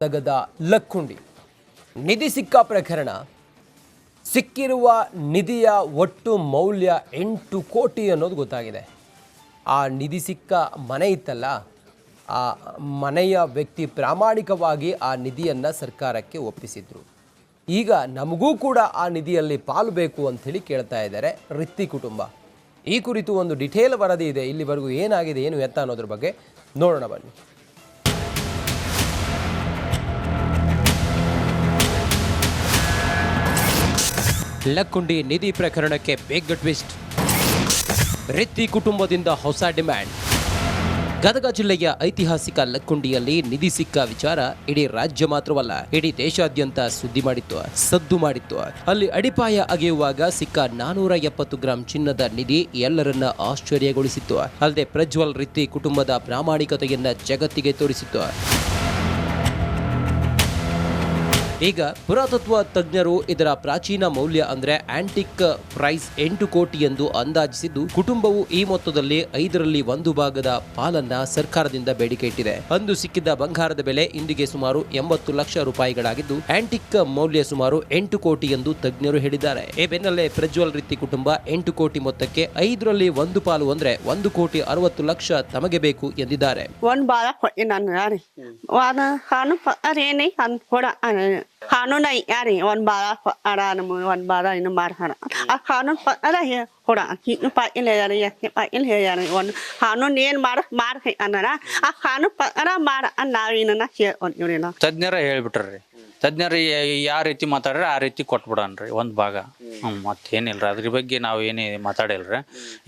ನಗದ ಲಕ್ಕುಂಡಿ ನಿಧಿ ಸಿಕ್ಕ ಪ್ರಕರಣ ಸಿಕ್ಕಿರುವ ನಿಧಿಯ ಒಟ್ಟು ಮೌಲ್ಯ 8 ಕೋಟಿ ಅನ್ನೋದು ಗೊತ್ತಾಗಿದೆ. ಆ ನಿಧಿ ಸಿಕ್ಕ ಮನೆ ಇತ್ತಲ್ಲ, ಆ ಮನೆಯ ವ್ಯಕ್ತಿ ಪ್ರಾಮಾಣಿಕವಾಗಿ ಆ ನಿಧಿಯನ್ನು ಸರ್ಕಾರಕ್ಕೆ ಒಪ್ಪಿಸಿದ್ರು. ಈಗ ನಮಗೂ ಕೂಡ ಆ ನಿಧಿಯಲ್ಲಿ ಪಾಲು ಬೇಕು ಅಂಥೇಳಿ ಕೇಳ್ತಾ ಇದ್ದಾರೆ ರಿತ್ತಿ ಕುಟುಂಬ. ಈ ಕುರಿತು ಒಂದು ಡಿಟೇಲ್ ವರದಿ ಇದೆ. ಇಲ್ಲಿವರೆಗೂ ಏನಾಗಿದೆ, ಏನು ಎತ್ತ ಅನ್ನೋದ್ರ ಬಗ್ಗೆ ನೋಡೋಣ ಬನ್ನಿ. ಲಕ್ಕುಂಡಿ ನಿಧಿ ಪ್ರಕರಣಕ್ಕೆ ಬಿಗ್ ಟ್ವಿಸ್ಟ್. ರಿತ್ತಿ ಕುಟುಂಬದಿಂದ ಹೊಸ ಡಿಮ್ಯಾಂಡ್. ಗದಗ ಜಿಲ್ಲೆಯ ಐತಿಹಾಸಿಕ ಲಕ್ಕುಂಡಿಯಲ್ಲಿ ನಿಧಿ ಸಿಕ್ಕ ವಿಚಾರ ಇಡೀ ರಾಜ್ಯ ಮಾತ್ರವಲ್ಲ, ಇಡೀ ದೇಶಾದ್ಯಂತ ಸುದ್ದಿ ಮಾಡಿತ್ತು, ಸದ್ದು ಮಾಡಿತ್ತು. ಅಲ್ಲಿ ಅಡಿಪಾಯ ಅಗೆಯುವಾಗ ಸಿಕ್ಕ 470 ಗ್ರಾಂ ಚಿನ್ನದ ನಿಧಿ ಎಲ್ಲರನ್ನ ಆಶ್ಚರ್ಯಗೊಳಿಸಿತ್ತು. ಅಲ್ಲದೆ ಪ್ರಜ್ವಲ್ ರಿತ್ತಿ ಕುಟುಂಬದ ಪ್ರಾಮಾಣಿಕತೆಯನ್ನ ಜಗತ್ತಿಗೆ ತೋರಿಸಿತ್ತು. ಈಗ ಪುರಾತತ್ವ ತಜ್ಞರು ಇದರ ಪ್ರಾಚೀನ ಮೌಲ್ಯ ಅಂದ್ರೆ ಆಂಟಿಕ್ ಪ್ರೈಸ್ 8 ಕೋಟಿ ಎಂದು ಅಂದಾಜಿಸಿದ್ದು, ಕುಟುಂಬವು ಈ ಮೊತ್ತದಲ್ಲಿ 5ರಲ್ಲಿ 1 ಭಾಗದ ಪಾಲನ್ನ ಸರ್ಕಾರದಿಂದ ಬೇಡಿಕೆ ಇಟ್ಟಿದೆ. ಅಂದು ಸಿಕ್ಕಿದ್ದ ಬಂಗಾರದ ಬೆಲೆ ಇಂದಿಗೆ ಸುಮಾರು 80 ಲಕ್ಷ ರೂಪಾಯಿಗಳಾಗಿದ್ದು, ಆಂಟಿಕ್ ಮೌಲ್ಯ ಸುಮಾರು 8 ಕೋಟಿ ಎಂದು ತಜ್ಞರು ಹೇಳಿದ್ದಾರೆ. ಈ ಬೆನ್ನಲ್ಲೇ ಪ್ರಜ್ವಲ್ ರಿತ್ತಿ ಕುಟುಂಬ 8 ಕೋಟಿ ಮೊತ್ತಕ್ಕೆ 5ರಲ್ಲಿ 1 ಪಾಲು ಅಂದ್ರೆ 1 ಕೋಟಿ 60 ಲಕ್ಷ ತಮಗೆ ಬೇಕು ಎಂದಿದ್ದಾರೆ. Hanun ay ari on bara ara namu on bara inu marhana hanun ara he hora ki nu pa ile yari ya pa ile yari on hanun nen mar he anara hanun ara mar annavina na he on yurina ತಜ್ಞರ ಹೇಳ್ಬಿಟ್ರಿ. ತಜ್ಞರು ಯಾವ ರೀತಿ ಮಾತಾಡ್ರೆ ಆ ರೀತಿ ಕೊಟ್ಬಿಡನ್ರಿ ಒಂದು ಭಾಗ. ಮತ್ತೇನಿಲ್ರಿ, ಅದ್ರ ಬಗ್ಗೆ ನಾವು ಏನೇ ಮಾತಾಡಿಲ್ರಿ.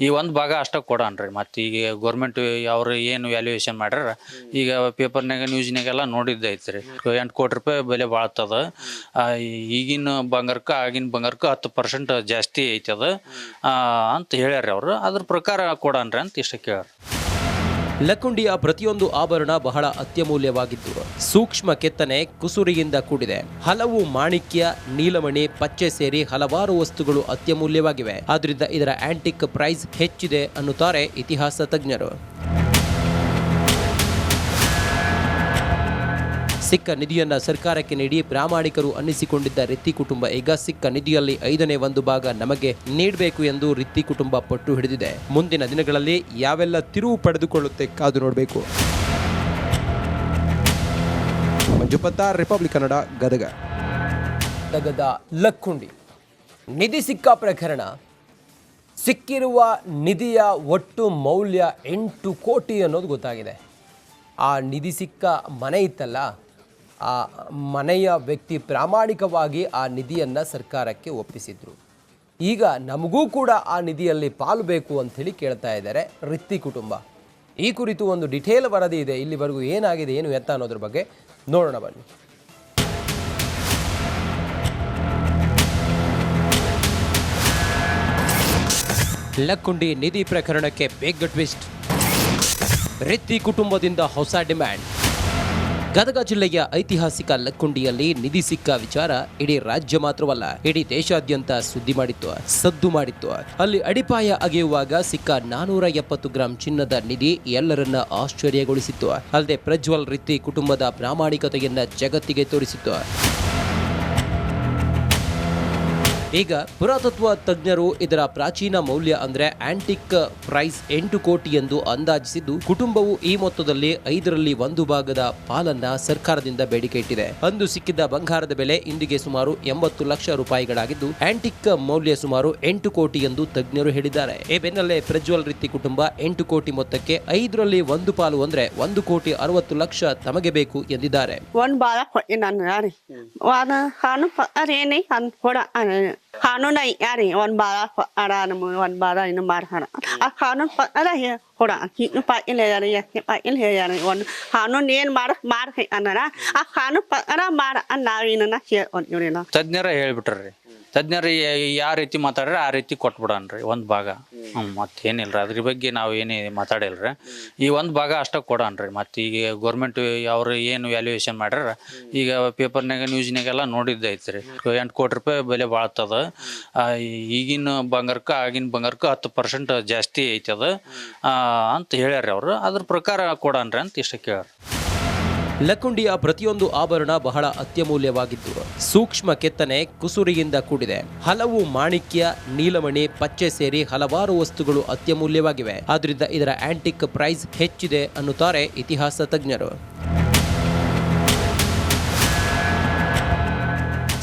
ಈ ಒಂದು ಭಾಗ ಅಷ್ಟೇ ಕೊಡನ್ರಿ. ಮತ್ತು ಈಗ ಗೌರ್ಮೆಂಟ್ ಅವ್ರು ಏನು ವ್ಯಾಲ್ಯೂಯೇಷನ್ ಮಾಡ್ಯಾರ, ಈಗ ಪೇಪರ್ನಾಗ ನ್ಯೂಸ್ನಾಗೆಲ್ಲ ನೋಡಿದ್ದೈತ್ರಿ. 8 ಕೋಟಿ ರೂಪಾಯಿ ಬೆಲೆ ಬಾಳ್ತದ. ಈಗಿನ ಬಂಗಾರಕ್ಕೆ ಆಗಿನ ಬಂಗಾರಕ್ಕೆ 10% ಜಾಸ್ತಿ ಐತದ ಅಂತ ಹೇಳ್ಯಾರ ಅವರು. ಅದ್ರ ಪ್ರಕಾರ ಕೊಡನ್ರಿ ಅಂತ ಇಷ್ಟ ಕೇಳ್ಯಾರ. ಲಕ್ಕುಂಡಿಯ ಪ್ರತಿಯೊಂದು ಆಭರಣ ಬಹಳ ಅತ್ಯಮೂಲ್ಯವಾಗಿದ್ದು, ಸೂಕ್ಷ್ಮ ಕೆತ್ತನೆ, ಕುಸುರಿಯಿಂದ ಕೂಡಿದೆ. ಹಲವು ಮಾಣಿಕ್ಯ, ನೀಲಮಣಿ, ಪಚ್ಚೆ ಸೇರಿ ಹಲವಾರು ವಸ್ತುಗಳು ಅತ್ಯಮೂಲ್ಯವಾಗಿವೆ. ಆದ್ರಿಂದ ಇದರ ಆಂಟಿಕ್ ಪ್ರೈಸ್ ಹೆಚ್ಚಿದೆ ಅನ್ನುತ್ತಾರೆ ಇತಿಹಾಸ ತಜ್ಞರು. ಸಿಕ್ಕ ನಿಧಿಯನ್ನ ಸರ್ಕಾರಕ್ಕೆ ನೀಡಿ ಪ್ರಾಮಾಣಿಕರು ಅನ್ನಿಸಿಕೊಂಡಿದ್ದ ರಿತ್ತಿ ಕುಟುಂಬ ಈಗ ಸಿಕ್ಕ ನಿಧಿಯಲ್ಲಿ 5ನೇ 1 ಭಾಗ ನಮಗೆ ನೀಡಬೇಕು ಎಂದು ರಿತ್ತಿ ಕುಟುಂಬ ಪಟ್ಟು ಹಿಡಿದಿದೆ. ಮುಂದಿನ ದಿನಗಳಲ್ಲಿ ಯಾವೆಲ್ಲ ತಿರುವು ಪಡೆದುಕೊಳ್ಳುತ್ತೆ ಕಾದು ನೋಡಬೇಕು. ಮಂಜುಪತ್ತಾರ್, ರಿಪಬ್ಲಿಕ್ ಕನ್ನಡ, ಗದಗ. ಗದಗದ ಲಕ್ಕುಂಡಿ ನಿಧಿ ಸಿಕ್ಕ ಪ್ರಕರಣ ಸಿಕ್ಕಿರುವ ನಿಧಿಯ ಒಟ್ಟು ಮೌಲ್ಯ 8 ಕೋಟಿ ಅನ್ನೋದು ಗೊತ್ತಾಗಿದೆ. ಆ ನಿಧಿ ಸಿಕ್ಕ ಮನೆ ಇತ್ತಲ್ಲ, ಆ ಮನೆಯ ವ್ಯಕ್ತಿ ಪ್ರಾಮಾಣಿಕವಾಗಿ ಆ ನಿಧಿಯನ್ನು ಸರ್ಕಾರಕ್ಕೆ ಒಪ್ಪಿಸಿದ್ರು. ಈಗ ನಮಗೂ ಕೂಡ ಆ ನಿಧಿಯಲ್ಲಿ ಪಾಲು ಬೇಕು ಅಂಥೇಳಿ ಕೇಳ್ತಾ ಇದ್ದಾರೆ ರಿತ್ತಿ ಕುಟುಂಬ. ಈ ಕುರಿತು ಒಂದು ಡಿಟೇಲ್ ವರದಿ ಇದೆ. ಇಲ್ಲಿವರೆಗೂ ಏನಾಗಿದೆ, ಏನು ಎತ್ತ ಅನ್ನೋದ್ರ ಬಗ್ಗೆ ನೋಡೋಣ ಬನ್ನಿ. ಲಕ್ಕುಂಡಿ ನಿಧಿ ಪ್ರಕರಣಕ್ಕೆ ಬಿಗ್ ಟ್ವಿಸ್ಟ್. ರಿತ್ತಿ ಕುಟುಂಬದಿಂದ ಹೊಸ ಡಿಮ್ಯಾಂಡ್. ಗದಗ ಜಿಲ್ಲೆಯ ಐತಿಹಾಸಿಕ ಲಕ್ಕುಂಡಿಯಲ್ಲಿ ನಿಧಿ ಸಿಕ್ಕ ವಿಚಾರ ಇಡೀ ರಾಜ್ಯ ಮಾತ್ರವಲ್ಲ, ಇಡೀ ದೇಶಾದ್ಯಂತ ಸುದ್ದಿ ಮಾಡಿತ್ತು, ಸದ್ದು ಮಾಡಿತ್ತು. ಅಲ್ಲಿ ಅಡಿಪಾಯ ಅಗೆಯುವಾಗ ಸಿಕ್ಕ 470 ಗ್ರಾಂ ಚಿನ್ನದ ನಿಧಿ ಎಲ್ಲರನ್ನ ಆಶ್ಚರ್ಯಗೊಳಿಸಿತ್ತು. ಅಲ್ಲದೆ ಪ್ರಜ್ವಲ್ ರಿತ್ತಿ ಕುಟುಂಬದ ಪ್ರಾಮಾಣಿಕತೆಯನ್ನ ಜಗತ್ತಿಗೆ ತೋರಿಸಿತ್ತು. ಈಗ ಪುರಾತತ್ವ ತಜ್ಞರು ಇದರ ಪ್ರಾಚೀನ ಮೌಲ್ಯ ಅಂದ್ರೆ ಆಂಟಿಕ್ ಪ್ರೈಸ್ 8 ಕೋಟಿ ಎಂದು ಅಂದಾಜಿಸಿದ್ದು, ಕುಟುಂಬವು ಈ ಮೊತ್ತದಲ್ಲಿ 5ರಲ್ಲಿ 1 ಭಾಗದ ಪಾಲನ್ನ ಸರ್ಕಾರದಿಂದ ಬೇಡಿಕೆ ಇಟ್ಟಿದೆ. ಅಂದು ಸಿಕ್ಕಿದ್ದ ಬಂಗಾರದ ಬೆಲೆ ಇಂದಿಗೆ ಸುಮಾರು 80 ಲಕ್ಷ ರೂಪಾಯಿಗಳಾಗಿದ್ದು, ಆಂಟಿಕ್ ಮೌಲ್ಯ ಸುಮಾರು 8 ಕೋಟಿ ಎಂದು ತಜ್ಞರು ಹೇಳಿದ್ದಾರೆ. ಈ ಬೆನ್ನಲ್ಲೇ ಪ್ರಜ್ವಲ್ ರಿತ್ತಿ ಕುಟುಂಬ 8 ಕೋಟಿ ಮೊತ್ತಕ್ಕೆ 5ರಲ್ಲಿ 1 ಪಾಲು ಅಂದ್ರೆ 1 ಕೋಟಿ 60 ಲಕ್ಷ ತಮಗೆ ಬೇಕು ಎಂದಿದ್ದಾರೆ. hanun ay ari on bara ara namu on bara inu marhana hanun ara he hora ki nu pa ile yari ya pa ile yari on hanun nen mar he anara hanun ara mar annavina na he on yurina ತಜ್ಞರ ಹೇಳ್ಬಿಟ್ರಿ. ತಜ್ಞರು ಯಾವ ರೀತಿ ಮಾತಾಡ್ರೆ ಆ ರೀತಿ ಕೊಟ್ಬಿಡನ್ರಿ ಒಂದು ಭಾಗ. ಮತ್ತೇನಿಲ್ರಿ, ಅದ್ರ ಬಗ್ಗೆ ನಾವು ಏನೇ ಮಾತಾಡಿಲ್ರಿ. ಈ ಒಂದು ಭಾಗ ಅಷ್ಟೇ ಕೊಡನ್ರಿ. ಮತ್ತು ಈಗ ಗೌರ್ಮೆಂಟ್ ಅವ್ರು ಏನು ವ್ಯಾಲ್ಯೂಯೇಷನ್ ಮಾಡ್ಯಾರ, ಈಗ ಪೇಪರ್ನಾಗ ನ್ಯೂಸ್ನಾಗೆಲ್ಲ ನೋಡಿದ್ದೈತ್ರಿ. 8 ಕೋಟಿ ರೂಪಾಯಿ ಬೆಲೆ ಬಾಳ್ತದ. ಈಗಿನ ಬಂಗಾರಕ್ಕೆ ಆಗಿನ ಬಂಗಾರಕ್ಕೆ 10% ಜಾಸ್ತಿ ಐತದ ಅಂತ ಹೇಳ್ಯಾರ ಅವರು. ಅದ್ರ ಪ್ರಕಾರ ಕೊಡನ್ರಿ ಅಂತ ಇಷ್ಟ ಕೇಳ್ಯಾರ. ಲಕ್ಕುಂಡಿಯ ಪ್ರತಿಯೊಂದು ಆಭರಣ ಬಹಳ ಅತ್ಯಮೂಲ್ಯವಾಗಿದ್ದು ಸೂಕ್ಷ್ಮ ಕೆತ್ತನೆ ಕುಸುರಿಯಿಂದ ಕೂಡಿದೆ. ಹಲವು ಮಾಣಿಕ್ಯ, ನೀಲಮಣಿ, ಪಚ್ಚೆ ಸೇರಿ ಹಲವಾರು ವಸ್ತುಗಳು ಅತ್ಯಮೂಲ್ಯವಾಗಿವೆ. ಆದ್ರಿಂದ ಇದರ ಆಂಟಿಕ್ ಪ್ರೈಸ್ ಹೆಚ್ಚಿದೆ ಅನ್ನುತ್ತಾರೆ ಇತಿಹಾಸ ತಜ್ಞರು.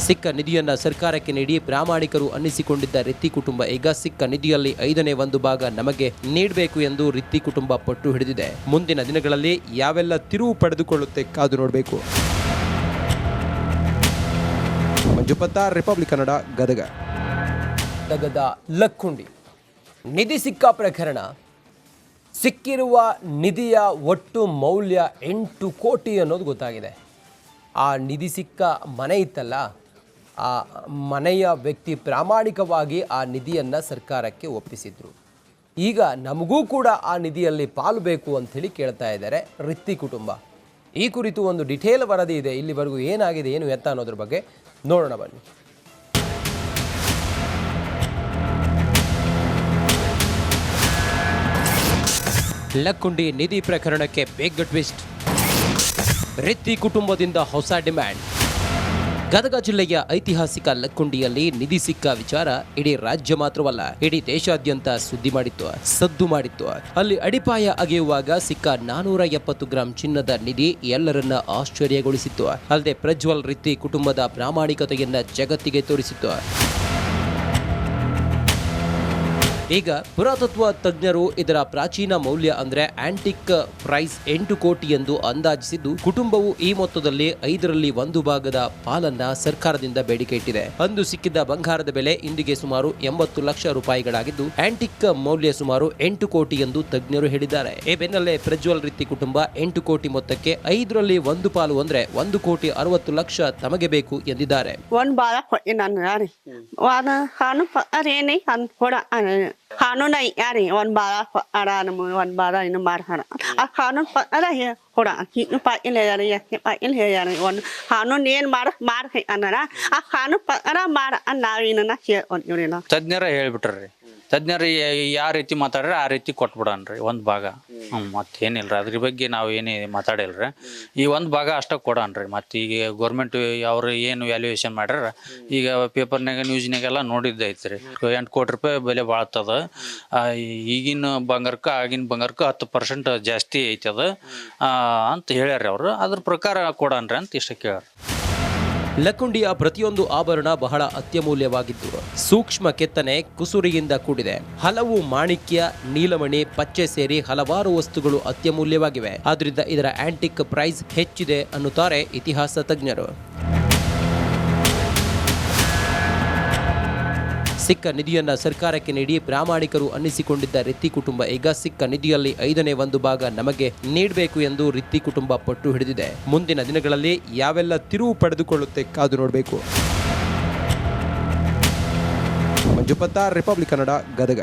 ಸಿಕ್ಕ ನಿಧಿಯನ್ನ ಸರ್ಕಾರಕ್ಕೆ ನೀಡಿ ಪ್ರಾಮಾಣಿಕರು ಅನ್ನಿಸಿಕೊಂಡಿದ್ದ ರಿತ್ತಿ ಕುಟುಂಬ ಈಗ ಸಿಕ್ಕ ನಿಧಿಯಲ್ಲಿ 5ನೇ 1 ಭಾಗ ನಮಗೆ ನೀಡಬೇಕು ಎಂದು ರಿತ್ತಿ ಕುಟುಂಬ ಪಟ್ಟು ಹಿಡಿದಿದೆ. ಮುಂದಿನ ದಿನಗಳಲ್ಲಿ ಯಾವೆಲ್ಲ ತಿರುವು ಪಡೆದುಕೊಳ್ಳುತ್ತೆ ಕಾದು ನೋಡಬೇಕು. ಮಂಜುಪತ್ತ, ರಿಪಬ್ಲಿಕ್ ಕನ್ನಡ, ಗದಗ. ಗದಗದ ಲಕ್ಕುಂಡಿ ನಿಧಿ ಸಿಕ್ಕ ಪ್ರಕರಣ. ಸಿಕ್ಕಿರುವ ನಿಧಿಯ ಒಟ್ಟು ಮೌಲ್ಯ 8 ಕೋಟಿ ಅನ್ನೋದು ಗೊತ್ತಾಗಿದೆ. ಆ ನಿಧಿ ಸಿಕ್ಕ ಮನೆ ಇತ್ತಲ್ಲ, ಆ ಮನೆಯ ವ್ಯಕ್ತಿ ಪ್ರಾಮಾಣಿಕವಾಗಿ ಆ ನಿಧಿಯನ್ನು ಸರ್ಕಾರಕ್ಕೆ ಒಪ್ಪಿಸಿದ್ರು. ಈಗ ನಮಗೂ ಕೂಡ ಆ ನಿಧಿಯಲ್ಲಿ ಪಾಲು ಬೇಕು ಅಂಥೇಳಿ ಕೇಳ್ತಾ ಇದ್ದಾರೆ ರಿತ್ತಿ ಕುಟುಂಬ. ಈ ಕುರಿತು ಒಂದು ಡಿಟೇಲ್ ವರದಿ ಇದೆ. ಇಲ್ಲಿವರೆಗೂ ಏನಾಗಿದೆ, ಏನು ಎತ್ತ ಅನ್ನೋದ್ರ ಬಗ್ಗೆ ನೋಡೋಣ ಬನ್ನಿ. ಲಕ್ಕುಂಡಿ ನಿಧಿ ಪ್ರಕರಣಕ್ಕೆ ಬಿಗ್ ಟ್ವಿಸ್ಟ್. ರಿತ್ತಿ ಕುಟುಂಬದಿಂದ ಹೊಸ ಡಿಮ್ಯಾಂಡ್. ಗದಗ ಜಿಲ್ಲೆಯ ಐತಿಹಾಸಿಕ ಲಕ್ಕುಂಡಿಯಲ್ಲಿ ನಿಧಿ ಸಿಕ್ಕ ವಿಚಾರ ಇಡೀ ರಾಜ್ಯ ಮಾತ್ರವಲ್ಲ, ಇಡೀ ದೇಶಾದ್ಯಂತ ಸುದ್ದಿ ಮಾಡಿತ್ತು, ಸದ್ದು ಮಾಡಿತ್ತು. ಅಲ್ಲಿ ಅಡಿಪಾಯ ಅಗೆಯುವಾಗ ಸಿಕ್ಕ 470 ಗ್ರಾಂ ಚಿನ್ನದ ನಿಧಿ ಎಲ್ಲರನ್ನ ಆಶ್ಚರ್ಯಗೊಳಿಸಿತ್ತು. ಅಲ್ಲದೆ ಪ್ರಜ್ವಲ್ ರಿತ್ತಿ ಕುಟುಂಬದ ಪ್ರಾಮಾಣಿಕತೆಯನ್ನ ಜಗತ್ತಿಗೆ ತೋರಿಸಿತ್ತು. ಈಗ ಪುರಾತತ್ವ ತಜ್ಞರು ಇದರ ಪ್ರಾಚೀನ ಮೌಲ್ಯ ಅಂದ್ರೆ ಆಂಟಿಕ್ ಪ್ರೈಸ್ 8 ಕೋಟಿ ಎಂದು ಅಂದಾಜಿಸಿದ್ದು, ಕುಟುಂಬವು ಈ ಮೊತ್ತದಲ್ಲಿ 5ರಲ್ಲಿ 1 ಭಾಗದ ಪಾಲನ್ನ ಸರ್ಕಾರದಿಂದ ಬೇಡಿಕೆ ಇಟ್ಟಿದೆ. ಅಂದು ಸಿಕ್ಕಿದ್ದ ಬಂಗಾರದ ಬೆಲೆ ಇಂದಿಗೆ ಸುಮಾರು 80 ಲಕ್ಷ ರೂಪಾಯಿಗಳಾಗಿದ್ದು, ಆಂಟಿಕ್ ಮೌಲ್ಯ ಸುಮಾರು 8 ಕೋಟಿ ಎಂದು ತಜ್ಞರು ಹೇಳಿದ್ದಾರೆ. ಈ ಬೆನ್ನಲ್ಲೇ ಪ್ರಜ್ವಲ್ ರಿತ್ತಿ ಕುಟುಂಬ 8 ಕೋಟಿ ಮೊತ್ತಕ್ಕೆ 5ರಲ್ಲಿ 1 ಪಾಲು ಅಂದ್ರೆ 1 ಕೋಟಿ 60 ಲಕ್ಷ ತಮಗೆ ಬೇಕು ಎಂದಿದ್ದಾರೆ. Hanun ay ari on bara ara namu on bara ina marhana. Hanun ara he hoda ki nu pa ile yare yak pa ile yare on hanun nen mar he anara hanun ara mar anawina na he on yurina. ತಜ್ಞರ ಹೇಳ್ಬಿಟ್ರಿ. ತಜ್ಞರು ಯಾವ ರೀತಿ ಮಾತಾಡ್ರೆ ಆ ರೀತಿ ಕೊಟ್ಬಿಡನ್ರಿ 1 ಭಾಗ. ಮತ್ತೇನಿಲ್ರಿ, ಅದ್ರ ಬಗ್ಗೆ ನಾವು ಏನೇ ಮಾತಾಡಿಲ್ರಿ. ಈ 1 ಭಾಗ ಅಷ್ಟ ಕೊಡನ್ರಿ. ಮತ್ತು ಈಗ ಗೌರ್ಮೆಂಟ್ ಅವ್ರು ಏನು ವ್ಯಾಲ್ಯೂಯೇಷನ್ ಮಾಡ್ಯಾರ, ಈಗ ಪೇಪರ್ನಾಗ ನ್ಯೂಸ್ನಾಗೆಲ್ಲ ನೋಡಿದ್ದೈತ್ರಿ. 8 ಕೋಟಿ ರೂಪಾಯಿ ಬೆಲೆ ಬಾಳ್ತದ. ಈಗಿನ ಬಂಗಾರಕ್ಕೆ ಆಗಿನ ಬಂಗಾರಕ್ಕೆ 10% ಜಾಸ್ತಿ ಐತದ ಅಂತ ಹೇಳ್ಯಾರ ಅವರು. ಅದ್ರ ಪ್ರಕಾರ ಕೊಡನ್ರಿ ಅಂತ ಇಷ್ಟ ಕೇಳ್ಯಾರ. ಲಕ್ಕುಂಡಿಯ ಪ್ರತಿಯೊಂದು ಆಭರಣ ಬಹಳ ಅತ್ಯಮೂಲ್ಯವಾಗಿದ್ದು ಸೂಕ್ಷ್ಮ ಕೆತ್ತನೆ ಕುಸುರಿಯಿಂದ ಕೂಡಿದೆ. ಹಲವು ಮಾಣಿಕ್ಯ, ನೀಲಮಣಿ, ಪಚ್ಚೆ ಸೇರಿ ಹಲವಾರು ವಸ್ತುಗಳು ಅತ್ಯಮೂಲ್ಯವಾಗಿವೆ. ಆದ್ರಿಂದ ಇದರ ಆಂಟಿಕ್ ಪ್ರೈಸ್ ಹೆಚ್ಚಿದೆ ಅನ್ನುತ್ತಾರೆ ಇತಿಹಾಸ ತಜ್ಞರು. ಸಿಕ್ಕ ನಿಧಿಯನ್ನ ಸರ್ಕಾರಕ್ಕೆ ನೀಡಿ ಪ್ರಾಮಾಣಿಕರು ಅನ್ನಿಸಿಕೊಂಡಿದ್ದ ರಿತ್ತಿ ಕುಟುಂಬ ಈಗ ಸಿಕ್ಕ ನಿಧಿಯಲ್ಲಿ 5ನೇ 1 ಭಾಗ ನಮಗೆ ನೀಡಬೇಕು ಎಂದು ರಿತ್ತಿ ಕುಟುಂಬ ಪಟ್ಟು ಹಿಡಿದಿದೆ. ಮುಂದಿನ ದಿನಗಳಲ್ಲಿ ಯಾವೆಲ್ಲ ತಿರುವು ಪಡೆದುಕೊಳ್ಳುತ್ತೆ ಕಾದು ನೋಡಬೇಕು. ಮಂಜುಪತ್ತ, ರಿಪಬ್ಲಿಕ್ ಕನ್ನಡ, ಗದಗ.